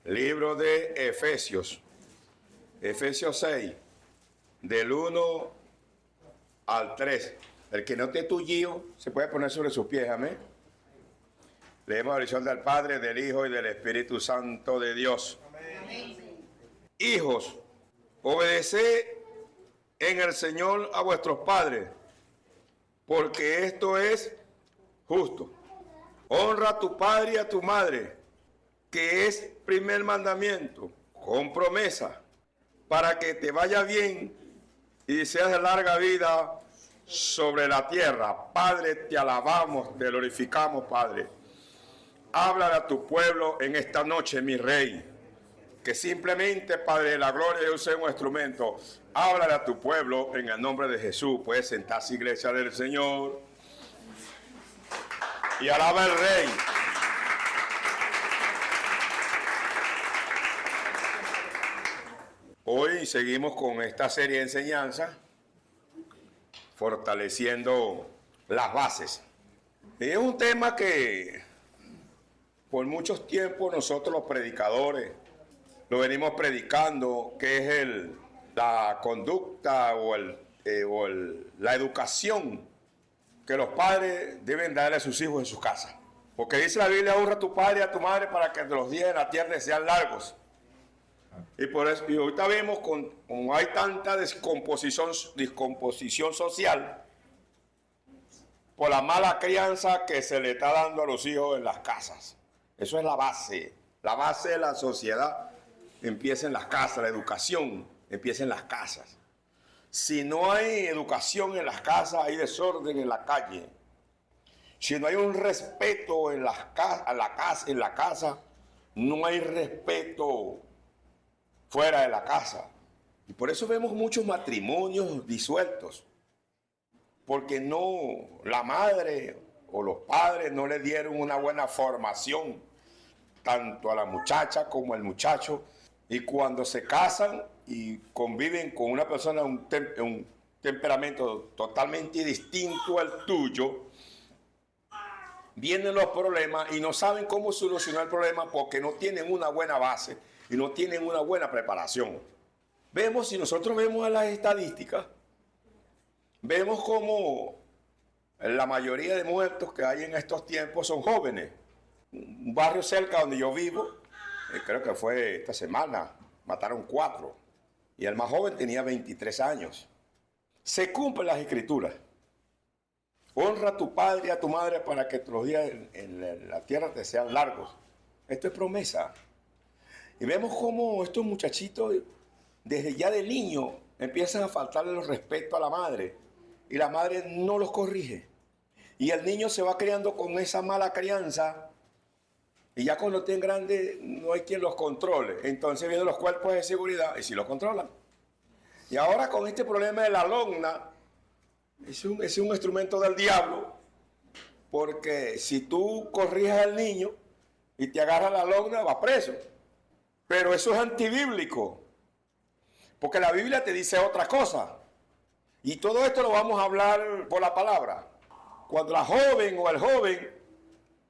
Libro de Efesios, Efesios 6, del 1 al 3. El que no esté tullido se puede poner sobre sus pies, amén. Leemos la oración del Padre, del Hijo y del Espíritu Santo de Dios. Amén. Hijos, obedeced en el Señor a vuestros padres, porque esto es justo. Honra a tu padre y a tu madre, que es primer mandamiento, con promesa, para que te vaya bien y seas de larga vida sobre la tierra. Padre, te alabamos, te glorificamos, Padre. Háblale a tu pueblo en esta noche, mi Rey. Que simplemente, Padre, la gloria yo sea un instrumento. Háblale a tu pueblo en el nombre de Jesús. Puedes sentarse, iglesia del Señor. Y alaba al Rey. Hoy seguimos con esta serie de enseñanzas, fortaleciendo las bases. Y es un tema que por muchos tiempos nosotros los predicadores lo venimos predicando, que es la conducta o la educación que los padres deben darle a sus hijos en sus casas. Porque dice la Biblia: honra a tu padre y a tu madre para que los días en la tierra sean largos. Y por eso, y ahorita vemos como hay tanta descomposición social por la mala crianza que se le está dando a los hijos en las casas. Eso es la base de la sociedad. Empieza en las casas, la educación empieza en las casas. Si no hay educación en las casas, hay desorden en la calle. Si no hay un respeto en la casa, no hay respeto fuera de la casa. Y por eso vemos muchos matrimonios disueltos, porque la madre o los padres no le dieron una buena formación tanto a la muchacha como al muchacho, y cuando se casan y conviven con una persona un temperamento totalmente distinto al tuyo, vienen los problemas y no saben cómo solucionar el problema porque no tienen una buena base y no tienen una buena preparación. Si nosotros vemos las estadísticas, vemos como la mayoría de muertos que hay en estos tiempos son jóvenes. Un barrio cerca donde yo vivo, creo que fue esta semana, mataron 4 y el más joven tenía 23 años. Se cumplen las escrituras. Honra a tu padre y a tu madre para que los días en la tierra te sean largos. Esto es promesa. Y vemos cómo estos muchachitos desde ya de niño empiezan a faltarle el respeto a la madre y la madre no los corrige. Y el niño se va criando con esa mala crianza y ya cuando estén grandes no hay quien los controle. Entonces vienen los cuerpos de seguridad y sí los controlan. Y ahora con este problema de la logna, es un instrumento del diablo, porque si tú corriges al niño y te agarra la logna, va preso. Pero eso es antibíblico, porque la Biblia te dice otra cosa. Y todo esto lo vamos a hablar por la palabra. Cuando la joven o el joven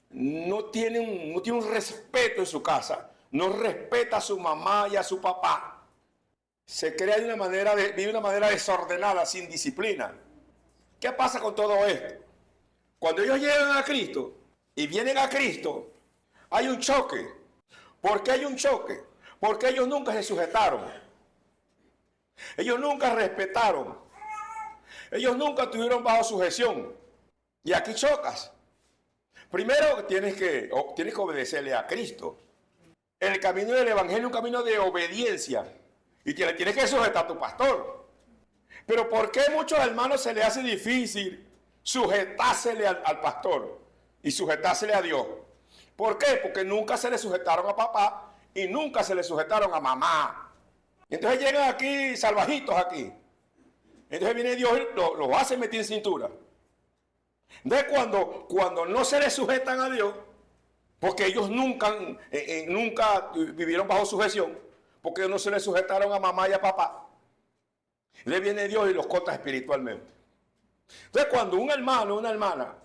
no tiene un respeto en su casa, no respeta a su mamá y a su papá, se crea vive de una manera desordenada, sin disciplina. ¿Qué pasa con todo esto? Cuando ellos llegan a Cristo y vienen a Cristo, hay un choque. ¿Por qué hay un choque? Porque ellos nunca se sujetaron. Ellos nunca respetaron. Ellos nunca estuvieron bajo sujeción. Y aquí chocas. Primero tienes que obedecerle a Cristo. El camino del Evangelio es un camino de obediencia. Y tienes que sujetar a tu pastor. Pero ¿por qué a muchos hermanos se les hace difícil sujetársele al pastor y sujetársele a Dios? ¿Por qué? Porque nunca se le sujetaron a papá y nunca se le sujetaron a mamá. Y entonces llegan aquí salvajitos aquí. Entonces viene Dios y los hace meter en cintura. Entonces cuando no se le sujetan a Dios, porque ellos nunca vivieron bajo sujeción, porque no se le sujetaron a mamá y a papá, le viene Dios y los corta espiritualmente. Entonces cuando un hermano o una hermana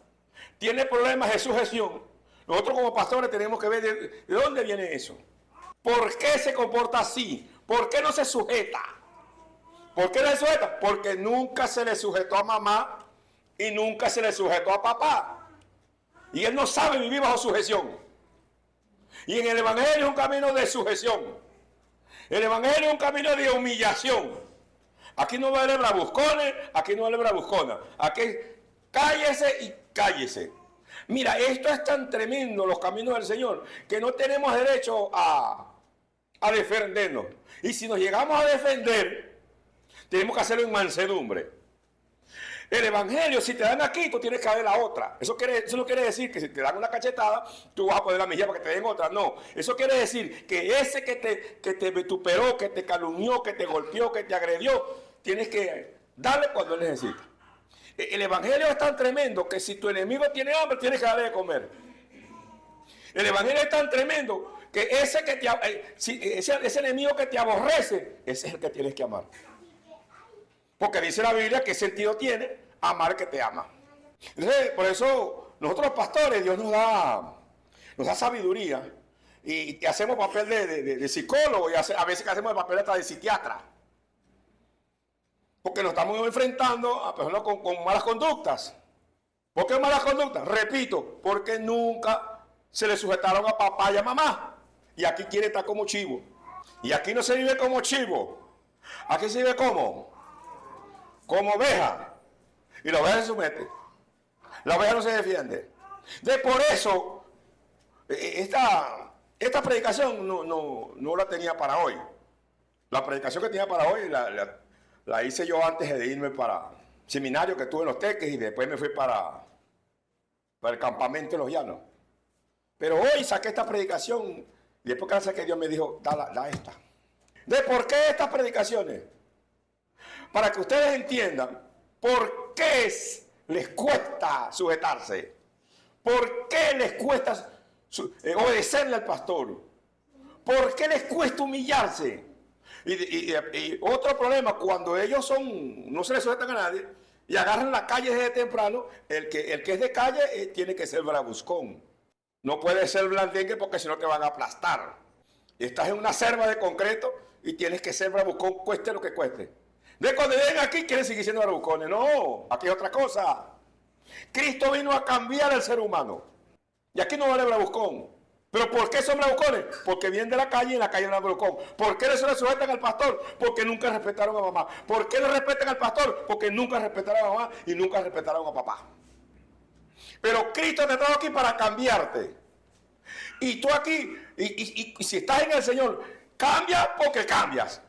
tiene problemas de sujeción, nosotros como pastores tenemos que ver de dónde viene eso. ¿Por qué se comporta así? ¿Por qué no se sujeta? ¿Por qué no se sujeta? Porque nunca se le sujetó a mamá y nunca se le sujetó a papá. Y él no sabe vivir bajo sujeción. Y en el Evangelio es un camino de sujeción. El Evangelio es un camino de humillación. Aquí no vale bravucones, aquí no vale bravucona. Aquí cállese y cállese. Mira, esto es tan tremendo, los caminos del Señor, que no tenemos derecho a defendernos. Y si nos llegamos a defender, tenemos que hacerlo en mansedumbre. El Evangelio, si te dan aquí, tú tienes que dar la otra. Eso no quiere decir que si te dan una cachetada, tú vas a poner la mejilla para que te den otra. No, eso quiere decir que ese que te vituperó, que te calumnió, que te golpeó, que te agredió, tienes que darle cuando él necesita. El Evangelio es tan tremendo que si tu enemigo tiene hambre, tienes que darle de comer. El Evangelio es tan tremendo que ese enemigo que te aborrece, ese es el que tienes que amar. Porque dice la Biblia que sentido tiene amar que te ama. Entonces, por eso nosotros los pastores, Dios nos da sabiduría y hacemos papel de psicólogo y a veces que hacemos el papel hasta de psiquiatra. Porque nos estamos enfrentando a personas con malas conductas. ¿Por qué malas conductas? Repito, porque nunca se le sujetaron a papá y a mamá. Y aquí quiere estar como chivo. Y aquí no se vive como chivo. Aquí se vive como oveja. Y la oveja se somete. La oveja no se defiende. Por eso, esta predicación no la tenía para hoy. La predicación que tenía para hoy la hice yo antes de irme para el seminario que tuve en Los Teques y después me fui para el campamento de Los Llanos. Pero hoy saqué esta predicación y después que la saqué Dios me dijo, da esta. ¿Por qué estas predicaciones? Para que ustedes entiendan por qué les cuesta sujetarse, por qué les cuesta obedecerle al pastor, por qué les cuesta humillarse. Y otro problema, cuando ellos no se les sujetan a nadie y agarran la calle desde temprano, el que es de calle tiene que ser brabuscón. No puede ser blandengue porque si no te van a aplastar. Estás en una selva de concreto y tienes que ser brabuscón, cueste lo que cueste. Cuando lleguen aquí quieren seguir siendo bravucones. No, aquí es otra cosa. Cristo vino a cambiar al ser humano. Y aquí no vale bravucón. ¿Pero por qué son bravucones? Porque vienen de la calle y en la calle no hay bravucón. ¿Por qué no se le sujetan al pastor? Porque nunca respetaron a mamá. ¿Por qué no respetan al pastor? Porque nunca respetaron a mamá y nunca respetaron a papá. Pero Cristo te trajo aquí para cambiarte. Y tú aquí, y si estás en el Señor, cambia porque cambias.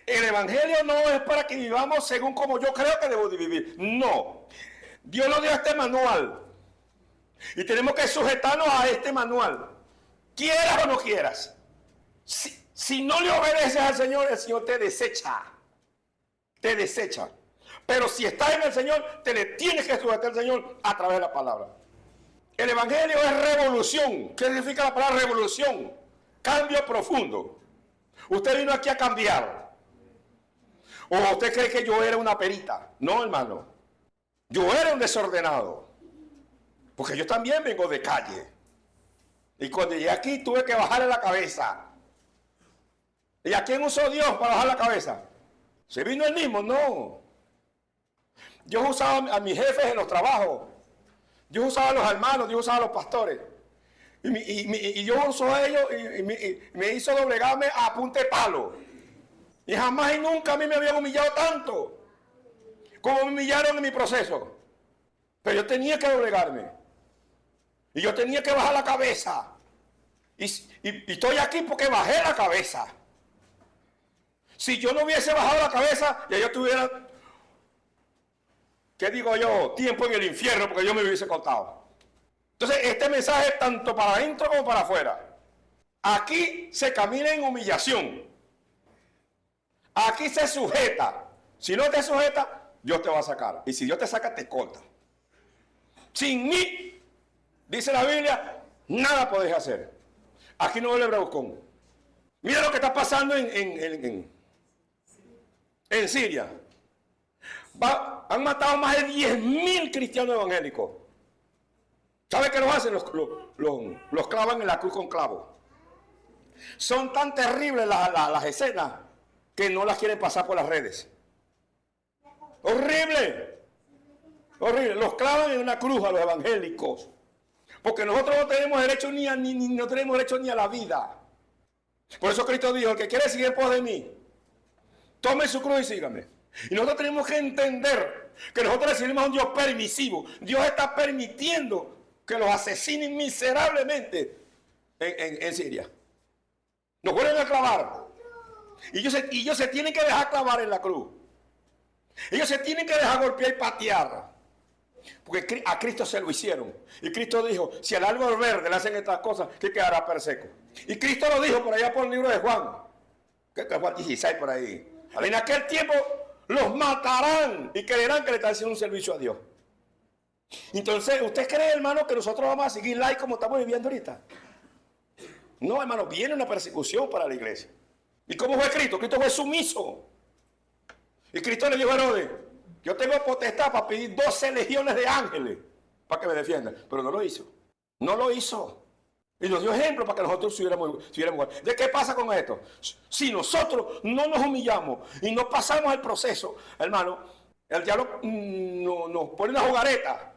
El Evangelio no es para que vivamos según como yo creo que debo de vivir. No. Dios nos dio este manual. Y tenemos que sujetarnos a este manual. Quieras o no quieras. Si no le obedeces al Señor, el Señor te desecha. Te desecha. Pero si estás en el Señor, te le tienes que sujetar al Señor a través de la palabra. El Evangelio es revolución. ¿Qué significa la palabra revolución? Cambio profundo. Usted vino aquí a cambiar. ¿O usted cree que yo era una perita? No, hermano. Yo era un desordenado. Porque yo también vengo de calle. Y cuando llegué aquí tuve que bajarle la cabeza. ¿Y a quién usó Dios para bajar la cabeza? ¿Se vino él mismo? No. Dios usaba a mis jefes en los trabajos. Dios usaba a los hermanos, Dios usaba a los pastores. Y Dios usó a ellos y me hizo doblegarme a punta de palo. Y jamás y nunca a mí me habían humillado tanto como me humillaron en mi proceso. Pero yo tenía que doblegarme. Y yo tenía que bajar la cabeza. Y estoy aquí porque bajé la cabeza. Si yo no hubiese bajado la cabeza, ya yo tuviera, ¿qué digo yo? Tiempo en el infierno porque yo me hubiese contado. Entonces, este mensaje es tanto para adentro como para afuera. Aquí se camina en humillación. Aquí se sujeta. Si no te sujeta, Dios te va a sacar. Y si Dios te saca, te corta. Sin mí, dice la Biblia, nada podéis hacer. Aquí no vale bravucón. Mira lo que está pasando en Siria. Han matado más de 10.000 cristianos evangélicos. ¿Sabe qué los hacen? Los clavan en la cruz con clavos. Son tan terribles las escenas que no las quieren pasar por las redes. Horrible. Horrible. Los clavan en una cruz a los evangélicos. Porque nosotros no tenemos derecho no tenemos derecho ni a la vida. Por eso Cristo dijo, el que quiere seguir por de mí, tome su cruz y sígame. Y nosotros tenemos que entender que nosotros recibimos a un Dios permisivo. Dios está permitiendo que los asesinen miserablemente en Siria. Nos vuelven a clavar. Y ellos se tienen que dejar clavar en la cruz. Ellos se tienen que dejar golpear y patear. Porque a Cristo se lo hicieron. Y Cristo dijo, si al árbol verde le hacen estas cosas, ¿qué quedará perseco? Y Cristo lo dijo por allá por el libro de Juan. Que es Juan 16 por ahí. En aquel tiempo los matarán y creerán que le están haciendo un servicio a Dios. Entonces, ¿usted cree, hermano, que nosotros vamos a seguir like como estamos viviendo ahorita? No, hermano, viene una persecución para la iglesia. ¿Y cómo fue Cristo? Cristo fue sumiso. Y Cristo le dijo a Herodes, yo tengo potestad para pedir 12 legiones de ángeles para que me defiendan. Pero no lo hizo. No lo hizo. Y nos dio ejemplo para que nosotros siguiéramos. ¿De qué pasa con esto? Si nosotros no nos humillamos y no pasamos el proceso, hermano, el diablo nos pone una jugareta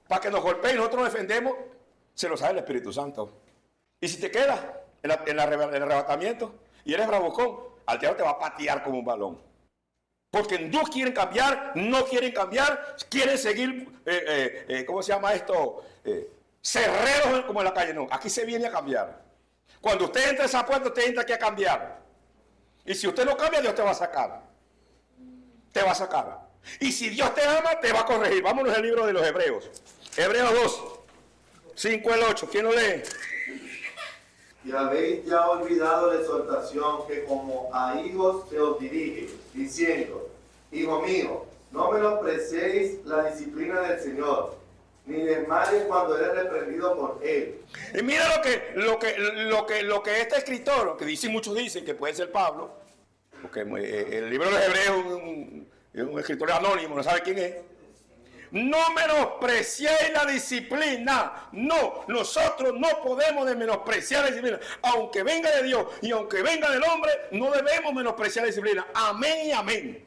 para que nos golpee y nosotros nos defendemos, se lo sabe el Espíritu Santo. Y si te quedas en el arrebatamiento y eres bravucón, al diablo te va a patear como un balón. Porque no quieren cambiar, quieren seguir, ¿cómo se llama esto? Cerreros como en la calle. No, aquí se viene a cambiar. Cuando usted entra a esa puerta, usted entra aquí a cambiar. Y si usted no cambia, Dios te va a sacar. Te va a sacar. Y si Dios te ama, te va a corregir. Vámonos al libro de los Hebreos. Hebreos 2, 5 al 8. ¿Quién lo lee? Y habéis ya olvidado la exhortación que como a hijos se os dirige, diciendo, hijo mío, no menospreciéis la disciplina del Señor, ni desmayes cuando eres reprendido por él. Y mira lo que este escritor, lo que dicen, muchos dicen que puede ser Pablo, porque el libro de los Hebreos es un escritor anónimo, no sabe quién es. No menospreciéis la disciplina. No, nosotros no podemos menospreciar la disciplina. Aunque venga de Dios y aunque venga del hombre, no debemos menospreciar la disciplina. Amén y amén.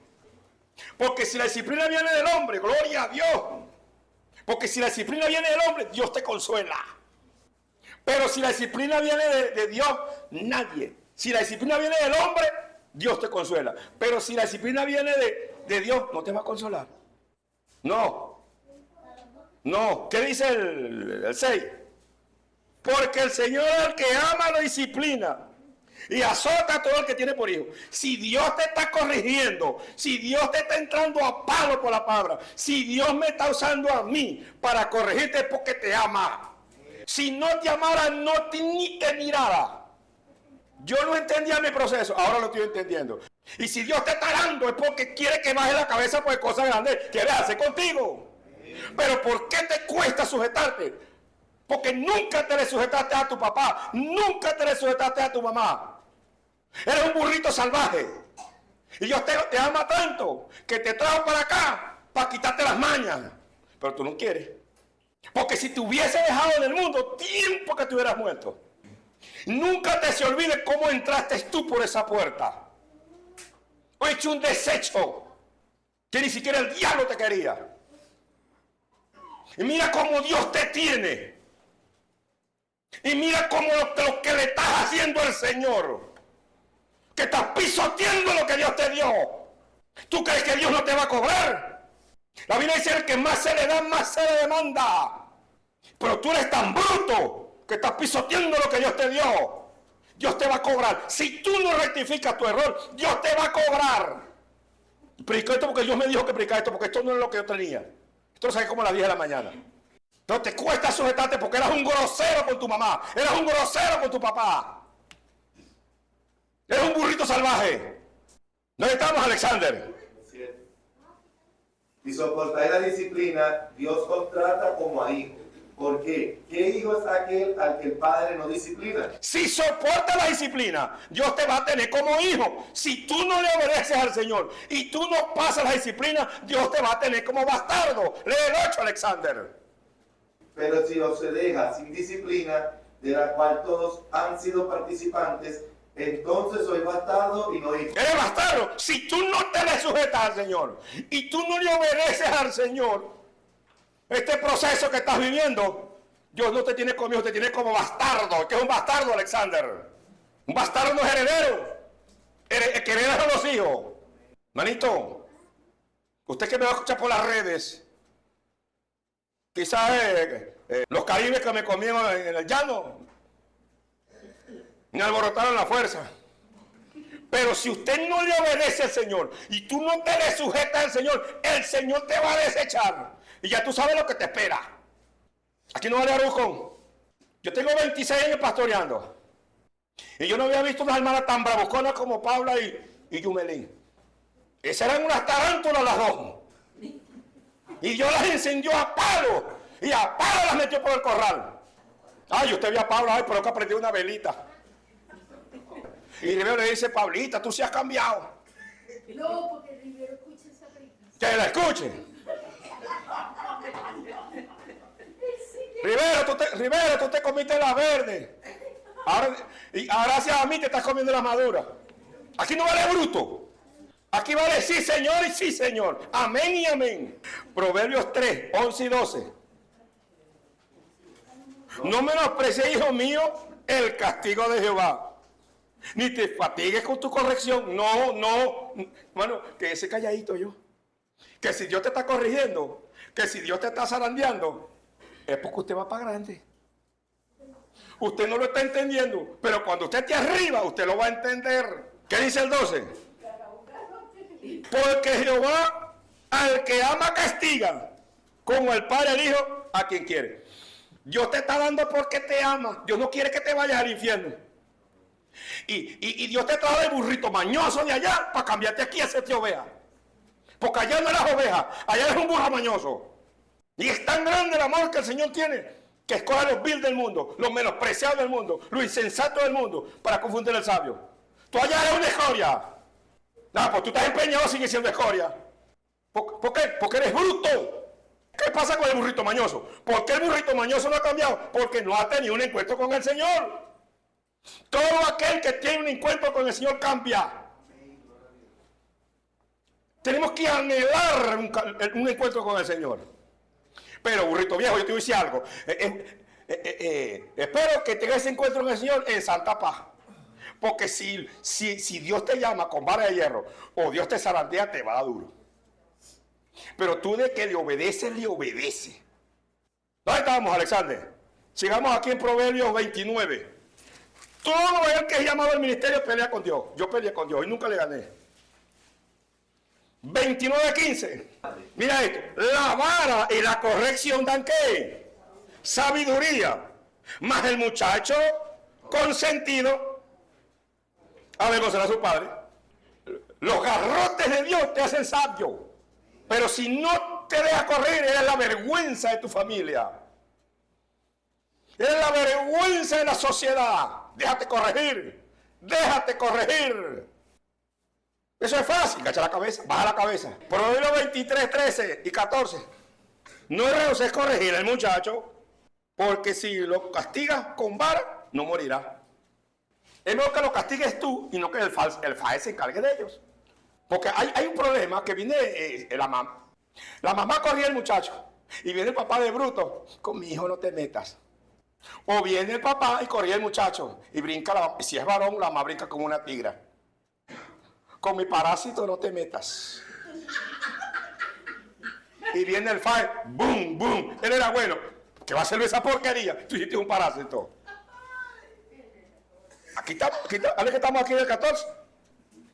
Porque si la disciplina viene del hombre, gloria a Dios. Porque si la disciplina viene del hombre, Dios te consuela. Pero si la disciplina viene de Dios, nadie. Si la disciplina viene del hombre, Dios te consuela. Pero si la disciplina viene de Dios, no te va a consolar. No. No. ¿Qué dice el 6? Porque el Señor es el que ama la disciplina y azota a todo el que tiene por hijo. Si Dios te está corrigiendo, si Dios te está entrando a palo por la palabra, si Dios me está usando a mí para corregirte es porque te ama. Si no te amara, ni te mirara. Yo no entendía mi proceso, ahora lo estoy entendiendo. Y si Dios te está dando es porque quiere que baje la cabeza por cosas grandes que quiere hacer contigo. Pero ¿por qué te cuesta sujetarte? Porque nunca te le sujetaste a tu papá, nunca te le sujetaste a tu mamá. Eres un burrito salvaje. Y Dios te ama tanto que te trajo para acá para quitarte las mañas. Pero tú no quieres. Porque si te hubiese dejado en el mundo, tiempo que te hubieras muerto. Nunca te se olvide cómo entraste tú por esa puerta. O hecho un desecho que ni siquiera el diablo te quería. Y mira cómo Dios te tiene. Y mira cómo lo que le estás haciendo al Señor. Que estás pisoteando lo que Dios te dio. ¿Tú crees que Dios no te va a cobrar? La Biblia dice: el que más se le da, más se le demanda. Pero tú eres tan bruto que estás pisoteando lo que Dios te dio. Dios te va a cobrar. Si tú no rectificas tu error, Dios te va a cobrar. Predico esto porque Dios me dijo que predicar esto, porque esto no es lo que yo tenía. Esto lo saqué como a las 10 de la mañana. No te cuesta sujetarte porque eras un grosero con tu mamá, eras un grosero con tu papá. Eres un burrito salvaje. ¿Dónde estamos, Alexander? Si soportáis la disciplina, Dios os trata como a hijos. ¿Por qué? ¿Qué hijo es aquel al que el padre no disciplina? Si soporta la disciplina, Dios te va a tener como hijo. Si tú no le obedeces al Señor y tú no pasas la disciplina, Dios te va a tener como bastardo. Lee el 8, Alexander. Pero si os se deja sin disciplina, de la cual todos han sido participantes, entonces soy bastardo y no hijo. Eres bastardo. Si tú no te le sujetas al Señor y tú no le obedeces al Señor, este proceso que estás viviendo, Dios no te tiene como hijo, te tiene como bastardo. ¿Qué es un bastardo, Alexander? Un bastardo no es heredero. El que hereda son los hijos. Manito, usted que me va a escuchar por las redes, quizás los caribes que me comieron en el llano me alborotaron la fuerza. Pero si usted no le obedece al Señor y tú no te le sujetas al Señor, el Señor te va a desechar. Y ya tú sabes lo que te espera. Aquí no vale Arucón. Yo tengo 26 años pastoreando. Y yo no había visto unas hermanas tan bravuconas como Paula y Yumelín. Esas eran unas tarántulas las dos. Y yo las encendió a palo. Y a palo las metió por el corral. Ay, usted vio a Paula, ay, pero que aprendió una velita. Y Rivero le dice, Pablita, tú sí has cambiado. No, porque Rivero escucha esa predicación. Que la escuche. Rivero, tú te comiste la verde. Ahora, gracias a mí te estás comiendo la madura. Aquí no vale bruto. Aquí vale sí, señor, y sí, señor. Amén y amén. Proverbios 3, 11 y 12. No menosprecies, hijo mío, el castigo de Jehová. Ni te fatigues con tu corrección. No. Bueno, que ese calladito yo. Que si Dios te está corrigiendo, que si Dios te está zarandeando, es porque usted va para grande. Usted no lo está entendiendo, pero cuando usted esté arriba, usted lo va a entender. ¿Qué dice el 12? Porque Jehová al que ama castiga, como el Padre al Hijo a quien quiere. Dios te está dando porque te ama. Dios no quiere que te vayas al infierno. Y Dios te trae el burrito mañoso de allá para cambiarte aquí a hacerte oveja. Porque allá no eres oveja, allá eres un burro mañoso. Y es tan grande el amor que el Señor tiene que escoge a los vil del mundo, los menospreciados del mundo, los insensatos del mundo para confundir al sabio. Tú allá eres una escoria. No, pues tú estás empeñado sin siendo escoria. ¿Por qué? Porque eres bruto. ¿Qué pasa con el burrito mañoso? ¿Por qué el burrito mañoso no ha cambiado? Porque no ha tenido un encuentro con el Señor. Todo aquel que tiene un encuentro con el Señor cambia. Tenemos que anhelar un encuentro con el Señor. Pero, burrito viejo, yo te voy a decir algo. Espero que tengas ese encuentro con el Señor en santa paz. Porque si Dios te llama con vara de hierro o Dios te zarandea, te va a dar duro. Pero tú de que le obedeces, le obedeces. ¿Dónde estábamos, Alexander? Sigamos aquí en Proverbios 29. Todo el que es llamado al ministerio pelea con Dios. Yo peleé con Dios y nunca le gané. 29:15. Mira esto. La vara y la corrección dan ¿qué? Sabiduría. Más el muchacho consentido avergonzará a su padre. Los garrotes de Dios te hacen sabio. Pero si no te dejas correr, eres la vergüenza de tu familia. Eres la vergüenza de la sociedad. Déjate corregir. Déjate corregir. Eso es fácil. Cacha la cabeza. Baja la cabeza. Proverbios 23, 13 y 14. No es corregir al muchacho, porque si lo castigas con vara, no morirá. Es mejor que lo castigues tú y no que el FAE se encargue de ellos. Porque hay un problema que viene la mamá. La mamá corría al muchacho y viene el papá de bruto. Con mi hijo no te metas. O viene el papá y corría el muchacho y brinca, si es varón, la mamá brinca como una tigra. Con mi parásito no te metas. Y viene el FAE, boom, boom. Él era bueno. ¿Qué va a hacer esa porquería? Tú hiciste un parásito. Aquí estamos aquí en el 14.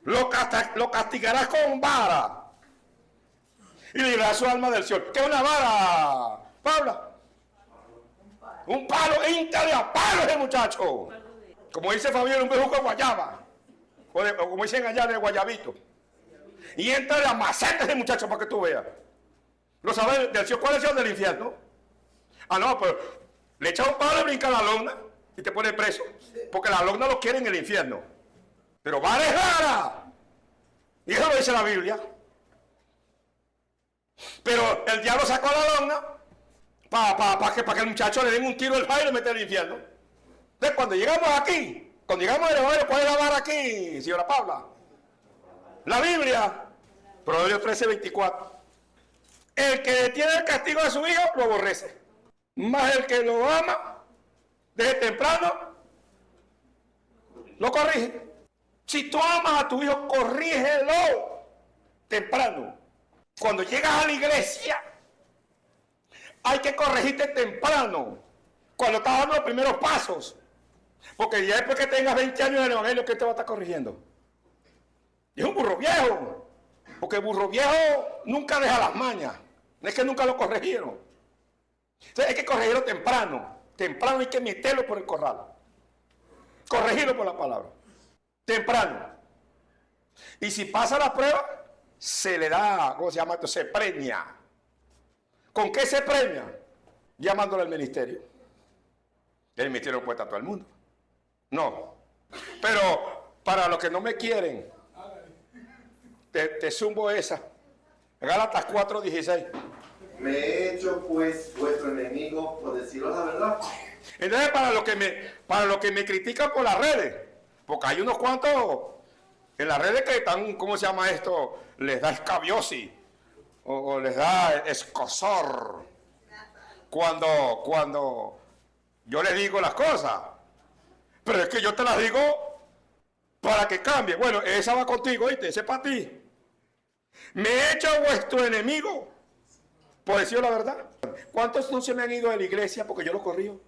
Lo castigarás con vara. Y librarás su alma del cielo. ¿Qué es una vara, Paula? Un palo, íntale a palo ese muchacho. Como dice Fabián, un bejuco de guayaba. O como dicen allá de guayabito. Y éntale a macetes ese muchacho para que tú veas. ¿Lo sabes del cielo? ¿Cuál es el cielo del infierno? Ah, no, pero le echa un palo y brinca la lona y te pone preso. Porque la lona lo quiere en el infierno. Pero vara es vara. Y eso lo dice la Biblia. Pero el diablo sacó la lona para que el muchacho le den un tiro al FAE y lo mete al infierno. Entonces, cuando llegamos aquí, cuando llegamos al Evangelio, ¿cuál es la vara aquí, señora Paula? La Biblia, Proverbios 13:24. El que detiene el castigo de su hijo, lo aborrece. Mas el que lo ama, desde temprano, lo corrige. Si tú amas a tu hijo, corrígelo temprano. Cuando llegas a la iglesia, hay que corregirte temprano. Cuando estás dando los primeros pasos. Porque ya después que tengas 20 años en el Evangelio, ¿qué te va a estar corrigiendo? Y es un burro viejo. Porque el burro viejo nunca deja las mañas. No es que nunca lo corrigieron. Entonces hay que corregirlo temprano. Temprano hay que meterlo por el corral. Corregirlo por la palabra. Temprano. Y si pasa la prueba, se le da, ¿cómo se llama esto? Se premia. ¿Con qué se premia? Llamándole al ministerio. El ministerio no puede estar a todo el mundo. No. Pero para los que no me quieren, te zumbo esa. Gálatas 4:16. Me he hecho pues vuestro enemigo por deciros la verdad. Entonces, para los que me critican por las redes, porque hay unos cuantos en las redes que están, ¿cómo se llama esto? Les da escabiosis o les da escozor cuando yo les digo las cosas. Pero es que yo te las digo para que cambie. Bueno, esa va contigo, ¿oíste? Ese es para ti. Me he hecho vuestro enemigo por decir la verdad. ¿Cuántos no se me han ido de la iglesia porque yo los corrijo?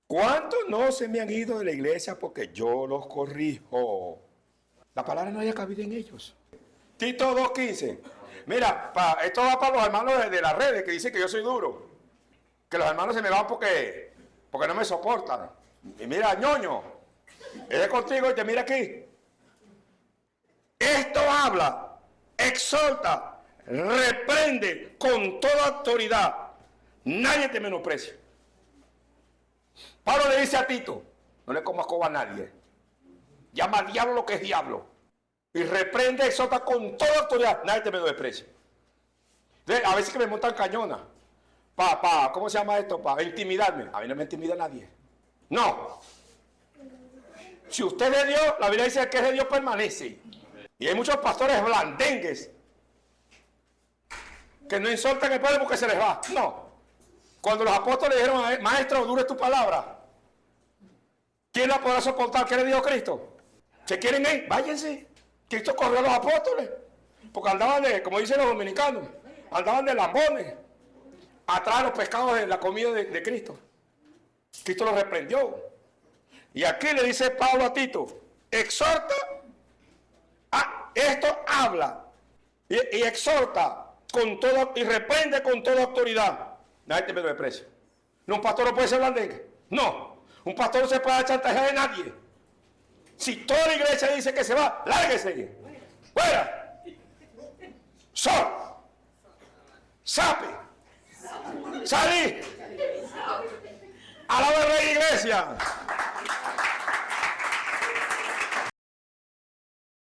¿Cuántos no se me han ido de la iglesia porque yo los corrijo? La palabra no haya cabido en ellos. Tito 2:15. Mira, esto va para los hermanos de las redes que dicen que yo soy duro. Que los hermanos se me van porque no me soportan. Y mira, ñoño, es contigo y te mira aquí. Esto habla, exhorta, reprende con toda autoridad. Nadie te menosprecia. Pablo le dice a Tito, no le comas coba a nadie. Llama al diablo lo que es diablo. Y reprende, exhorta con toda autoridad. Nadie te menosprecia. A veces que me montan cañona. ¿Cómo se llama esto? Para intimidarme. A mí no me intimida nadie. No. Si usted es de Dios, la Biblia dice que es de Dios permanece. Y hay muchos pastores blandengues que no insultan el pueblo porque se les va. No. Cuando los apóstoles dijeron, maestro, dure tu palabra. ¿Quién la podrá soportar? ¿Qué le dijo Cristo? ¿Se quieren ir? Váyanse. Cristo corrió a los apóstoles. Porque andaban como dicen los dominicanos, andaban de lambones. Atrás de los pescados de la comida de Cristo. Cristo los reprendió. Y aquí le dice Pablo a Tito, exhorta, esto habla y exhorta con todo y reprende con toda autoridad. Nadie te menosprecia. No, un pastor no puede ser blandengue. No, un pastor no se puede chantajear de nadie. Si toda la iglesia dice que se va, lárguese. Fuera. Sol. Sape. Salí. Alaba al Rey, iglesia.